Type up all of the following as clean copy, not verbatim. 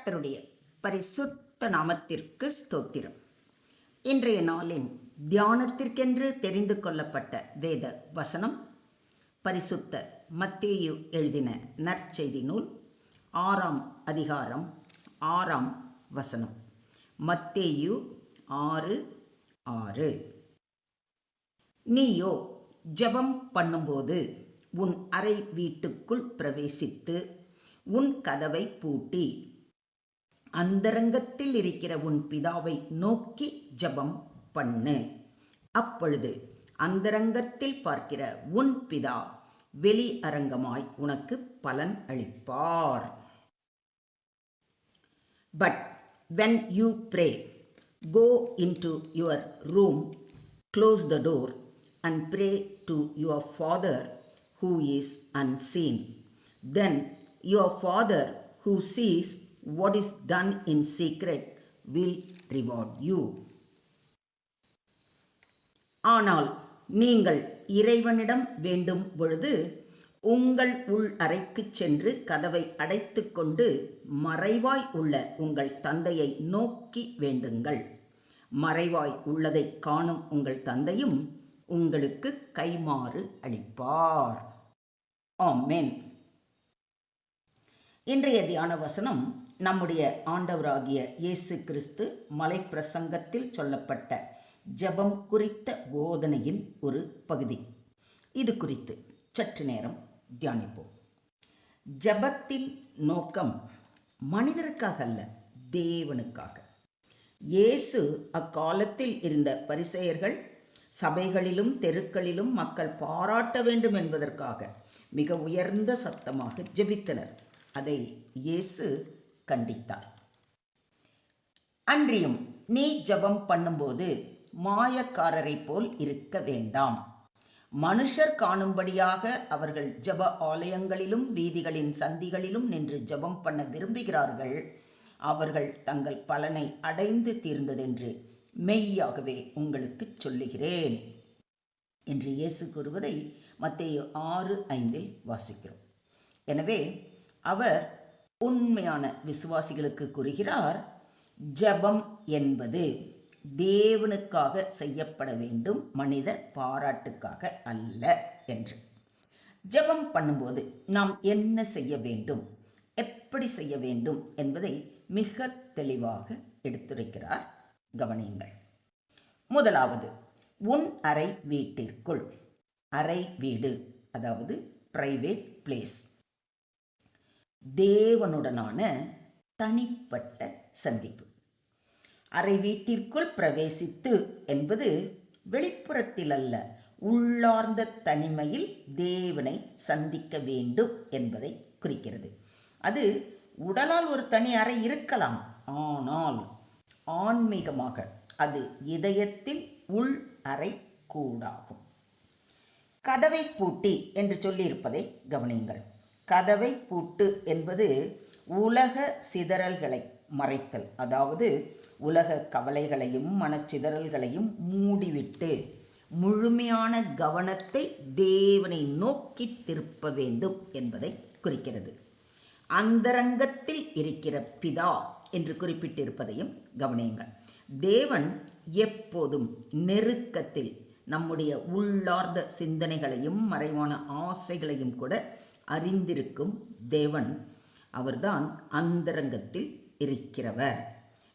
கர்த்தருடைய பரிசுத்த நாமத்திற்கு ஸ்தோத்திரம். இன்றைய நாளின் தியானத்திற்கென்று தெரிந்து கொள்ளப்பட்ட வேத வசனம் பரிசுத்த மத்தேயு எழுதின நற்செய்தி நூல் 6ஆம் அதிகாரம் 6ஆம் வசனம். மத்தேயு 6:6. நீயோ ஜெபம் பண்ணும்போது உன் அறை வீட்டுக்குள் பிரவேசித்து உன் கதவை பூட்டி அந்தரங்கத்தில் இருக்கிற உன் பிதாவை நோக்கி ஜெபம் பண்ணு. அப்பொழுது அந்தரங்கத்தில் பார்க்கிற உன் பிதா வெளி அரங்கமாய் உனக்கு பலன் அளிப்பார். But when you pray, go into your room, close the door, and pray to your Father who is unseen. Then your Father who sees what is done in secret will reward you. ஆனால் நீங்கள் இறைவனிடம் வேண்டும் பொழுது உங்கள் உள் அறைக்குச் சென்று கதவை அடைத்துக் கொண்டு மறைவாய் உள்ள உங்கள் தந்தையை நோக்கி வேண்டுங்கள். மறைவாய் உள்ளதை காணும் உங்கள் தந்தையும் உங்களுக்கு கைமாறு அளிப்பார். ஆமென். இன்றைய தியான வசனம் நம்முடைய ஆண்டவராகிய இயேசு கிறிஸ்து மலைப்பிரசங்கத்தில் சொல்லப்பட்ட ஜெபம் குறித்த போதனையின் ஒரு பகுதி. இது குறித்து சற்று நேரம் தியானிப்போம். ஜெபத்தின் நோக்கம் மனிதருக்காக அல்ல, தேவனுக்காக. இயேசு அக்காலத்தில் இருந்த பரிசேயர்கள் சபைகளிலும் தெருக்களிலும் மக்கள் பாராட்ட வேண்டும் என்பதற்காக மிக உயர்ந்த சத்தமாக ஜெபித்தனர். அதை இயேசு கண்டித்தார். அன்றியும் நீ ஜெபம் பண்ணும்போது மாயக்காரரை போல் இருக்க வேண்டாம். மனுஷர் காணும்படியாக அவர்கள் ஜெப ஆலயங்களிலும் வீதிகளின் சந்திகளிலும் நின்று ஜெபம் பண்ண விரும்புகிறார்கள். அவர்கள் தங்கள் பலனை அடைந்து தீர்ந்ததென்று மெய்யாகவே உங்களுக்கு சொல்லுகிறேன் என்று இயேசு கூறுவதை மத்தேயு 6:5 வாசிக்கிறோம். எனவே அவர் உண்மையான விசுவாசிகளுக்கு கூறுகிறார், ஜெபம் என்பது தேவனுக்காக செய்யப்பட வேண்டும், மனித பாராட்டுக்காக அல்ல என்று. ஜெபம் பண்ணும்போது நாம் என்ன செய்ய வேண்டும், எப்படி செய்ய வேண்டும் என்பதை மிக தெளிவாக எடுத்துரைக்கிறார். கவனியுங்கள். முதலாவது, உன் அறை வீட்டிற்குள். அறை வீடு அதாவது பிரைவேட் பிளேஸ், தேவனுடனான தனிப்பட்ட சந்திப்பு. அறை வீட்டிற்குள் பிரவேசித்து என்பது வெளிப்புறத்தில் அல்ல, உள்ளார்ந்த தனிமையில் தேவனை சந்திக்க வேண்டும் என்பதை குறிக்கிறது. அது உடலால் ஒரு தனி அறை இருக்கலாம், ஆனால் ஆன்மீகமாக அது இதயத்தின் உள் அறை கூடாகும். கதவை பூட்டி என்று சொல்லியிருப்பதை கவனியுங்கள். கதவை பூட்டு என்பது உலக சிதறல்களை மறைத்தல், அதாவது உலக கவலைகளையும் மனச்சிதறல்களையும் மூடிவிட்டு முழுமையான கவனத்தை தேவனை நோக்கி திருப்ப வேண்டும் என்பதை குறிக்கிறது. அந்தரங்கத்தில் இருக்கிற பிதா என்று குறிப்பிட்டிருப்பதையும் கவனியுங்கள். தேவன் எப்போதும் நெருக்கத்தில் நம்முடைய உள்ளார்ந்த சிந்தனைகளையும் மறைவான ஆசைகளையும் கூட அறிந்திருக்கும் தேவன். அவர்தான் அந்தரங்கத்தில் இருக்கிறவர்.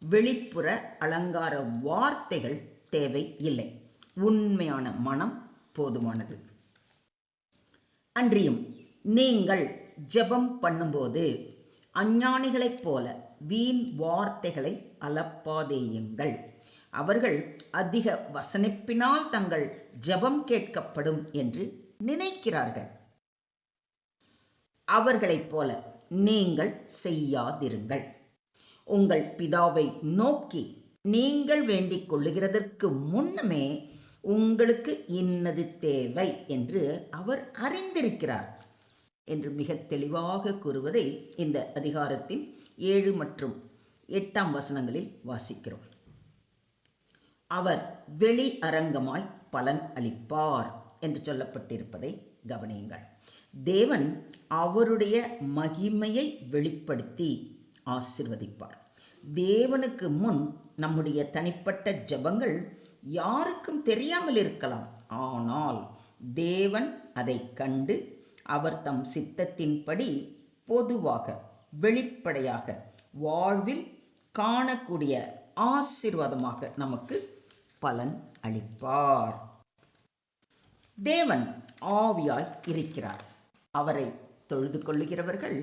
வெளிப்புற அலங்கார வார்த்தைகள் தேவை இல்லை, உண்மையான மனம் போதுமானது. அன்றியும் நீங்கள் ஜெபம் பண்ணும்போது அஞ்ஞானிகளைப் போல வீண் வார்த்தைகளை அலப்பாதேயுங்கள். அவர்கள் அதிக வசனிப்பினால் தங்கள் ஜெபம் கேட்கப்படும் என்று நினைக்கிறார்கள். அவர்களைப் போல நீங்கள் செய்யாதிருங்கள். உங்கள் பிதாவை நோக்கி நீங்கள் வேண்டிக் கொள்ளுகிறதற்கு முன்னமே உங்களுக்கு இன்னது தேவை என்று அவர் அறிந்திருக்கிறார் என்று மிக தெளிவாக கூறுவதை இந்த அதிகாரத்தின் 7 மற்றும் 8ஆம் வசனங்களில் வாசிக்கிறோம். அவர் வெளி அரங்கமாய் பலன் அளிப்பார் என்று சொல்லப்பட்டிருப்பதை கவனியுங்கள். தேவன் அவருடைய மகிமையை வெளிப்படுத்தி ஆசிர்வதிப்பார். தேவனுக்கு முன் நம்முடைய தனிப்பட்ட ஜெபங்கள் யாருக்கும் தெரியாமல் இருக்கலாம். ஆனால் தேவன் அதை கண்டு அவர் தம் சித்தத்தின்படி பொதுவாக வெளிப்படையாக வாழ்வில் காணக்கூடிய ஆசீர்வாதமாக நமக்கு பலன் அளிப்பார். தேவன் ஆவியாய் இருக்கிறார். அவரை தொழுது கொள்ளுகிறவர்கள்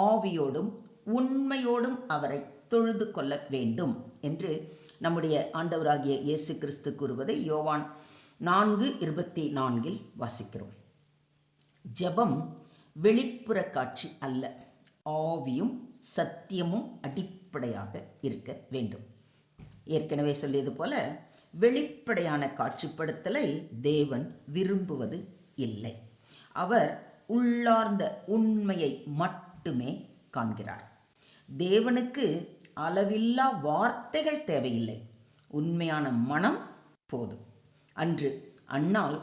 ஆவியோடும் உண்மையோடும் அவரை தொழுது கொள்ள வேண்டும் என்று நம்முடைய ஆண்டவராகிய இயேசு கிறிஸ்து கூறுவதை யோவான் 4:24 வாசிக்கிறோம். ஜெபம் வெளிப்புற காட்சி அல்ல, ஆவியும் சத்தியமும் அடிப்படையாக இருக்க வேண்டும். ஏற்கனவே சொல்லியது போல வெளிப்படையான காட்சிப்படுத்தலை தேவன் விரும்புவது இல்லை. அவர் உள்ளார்ந்த உண்மையை மட்டுமே காண்கிறார். தேவனுக்கு அளவில்லா வார்த்தைகள் தேவையில்லை, உண்மையான மனம் போதும். அன்று அன்னாள்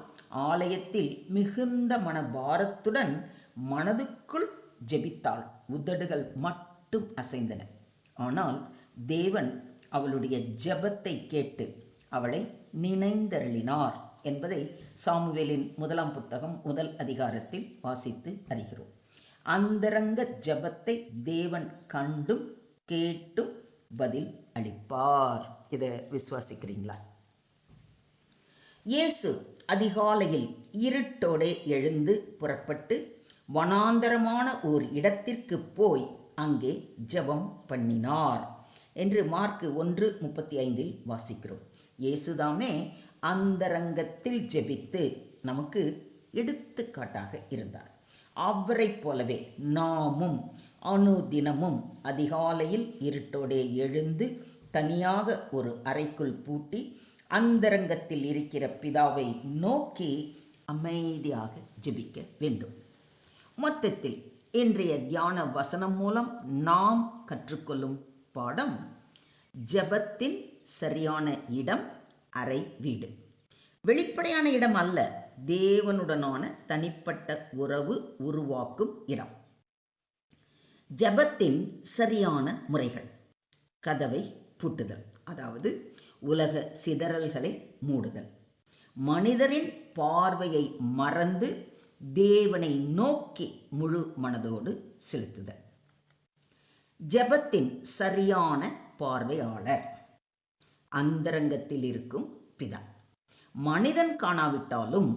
ஆலயத்தில் மிகுந்த மனபாரத்துடன் மனதுக்குள் ஜெபித்தாள். உதடுகள் மட்டும் அசைந்தன. ஆனால் தேவன் அவளுடைய ஜெபத்தை கேட்டு அவளை நினைந்தருளினார் என்பதை சாமுவேலின் 1 புத்தகம் 1 அதிகாரத்தில் வாசித்து அறிகிறோம். அந்தரங்க ஜெபத்தை தேவன் கண்டும் கேட்டும் பதில் அளிப்பார். இதை விசுவாசிக்கிறீங்களா? இயேசு அதிகாலையில் இருட்டோடே எழுந்து புறப்பட்டு வனாந்தரமான ஓர் இடத்திற்கு போய் அங்கே ஜெபம் பண்ணினார் என்று மார்க் 1:35 வாசிக்கிறோம். இயேசுதாமே அந்தரங்கத்தில் ஜெபித்து நமக்கு எடுத்துக்காட்டாக இருந்தார். அவரைப் போலவே நாமும் அனுதினமும் அதிகாலையில் இருட்டோடே எழுந்து தனியாக ஒரு அறைக்குள் பூட்டி அந்தரங்கத்தில் இருக்கிற பிதாவை நோக்கி அமைதியாக ஜெபிக்க வேண்டும். மொத்தத்தில் இன்றைய தியான வசனம் மூலம் நாம் கற்றுக்கொள்ளும் பாடம், ஜெபத்தின் சரியான இடம் அறை வீடு. வெளிப்படையான இடம் அல்ல, தேவனுடனான தனிப்பட்ட உறவு உருவாக்கும் இடம். ஜெபத்தின் சரியான முறைகள்: கதவை பூட்டுதல், அதாவது உலக சிதறல்களை மூடுதல். மனிதரின் பார்வையை மறந்து தேவனை நோக்கி முழு மனதோடு செலுத்துதல். ஜெபத்தின் சரியான பார்வையாளர் அந்தரங்கத்தில் இருக்கும் பிதா. மனிதன் காணாவிட்டாலும்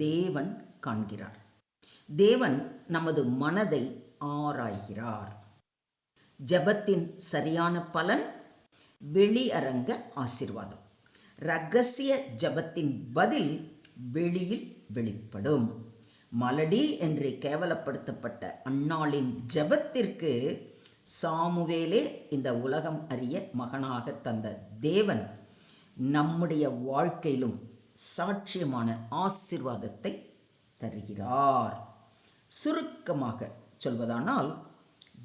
தேவன் காண்கிறார். தேவன் நமது மனதை ஆராய்கிறார். ஜெபத்தின் சரியான பலன் வெளியரங்க ஆசீர்வாதம். இரகசிய ஜெபத்தின் பதில் வெளியில் வெளிப்படும். மலடி என்று கேவலப்படுத்தப்பட்ட அன்னாளின் ஜெபத்திற்கு சாமுவேலே இந்த உலகம் அறிய மகனாக தந்த தேவன் நம்முடைய வாழ்க்கையிலும் சாட்சியமான ஆசீர்வாதத்தை தருகிறார். சுருக்கமாக சொல்வதானால்,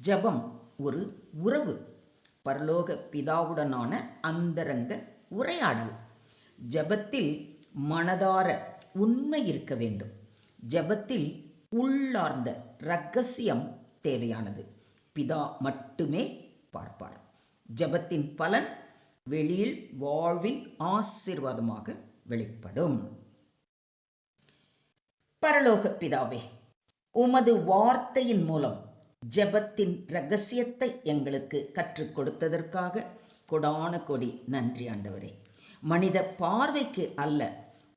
ஜெபம் ஒரு உறவு, பரலோக பிதாவுடனான அந்தரங்க உரையாடல். ஜெபத்தில் மனதார உண்மை இருக்க வேண்டும். ஜெபத்தில் உள்ளார்ந்த இரகசியம் தேவையானது. பிதா மட்டுமே பார்ப்பார். ஜெபத்தின் பலன் வெளியில் வாழ்வின் ஆசீர்வாதமாக வெளிப்படும். பரலோக பிதாவே, உமது வார்த்தையின் மூலம் ஜெபத்தின் இரகசியத்தை எங்களுக்கு கற்றுக் கொடுத்ததற்காக கொடான கொடி நன்றி ஆண்டவரே. மனித பார்வைக்கு அல்ல,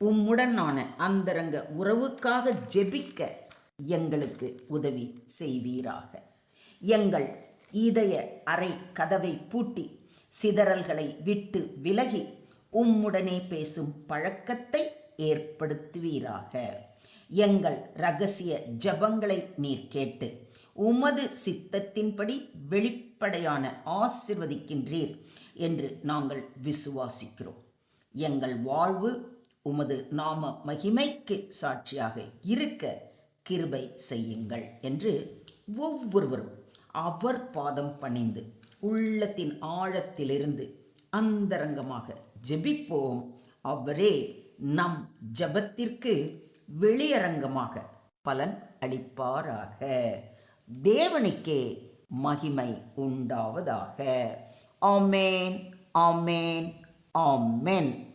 உம்முடனான அந்தரங்க உறவுக்காக ஜெபிக்க எங்களுக்கு உதவி செய்வீராக. எங்கள் இதய அறை கதவை பூட்டி சிதறல்களை விட்டு விலகி உம்முடனே பேசும் பழக்கத்தை ஏற்படுத்துவீராக. எங்கள் இரகசிய ஜெபங்களை நீர் கேட்டு உமது சித்தத்தின்படி வெளிப்படையான ஆசீர்வதிக்கின்றீர் என்று நாங்கள் விசுவாசிக்கிறோம். எங்கள் வாழ்வு உமது நாம மகிமைக்கு சாட்சியாக இருக்க கிருபை செய்யுங்கள் என்று ஒவ்வொருவரும் அவர் பாதம் பணிந்து உள்ளத்தின் ஆழத்திலிருந்து அந்தரங்கமாக ஜெபிப்போம். அவரே நம் ஜெபத்திற்கு வெளியரங்கமாக பலன் அளிப்பாராக. தேவனுக்கே மகிமை உண்டாவதாக. ஆமென், ஆமென், ஆமென்.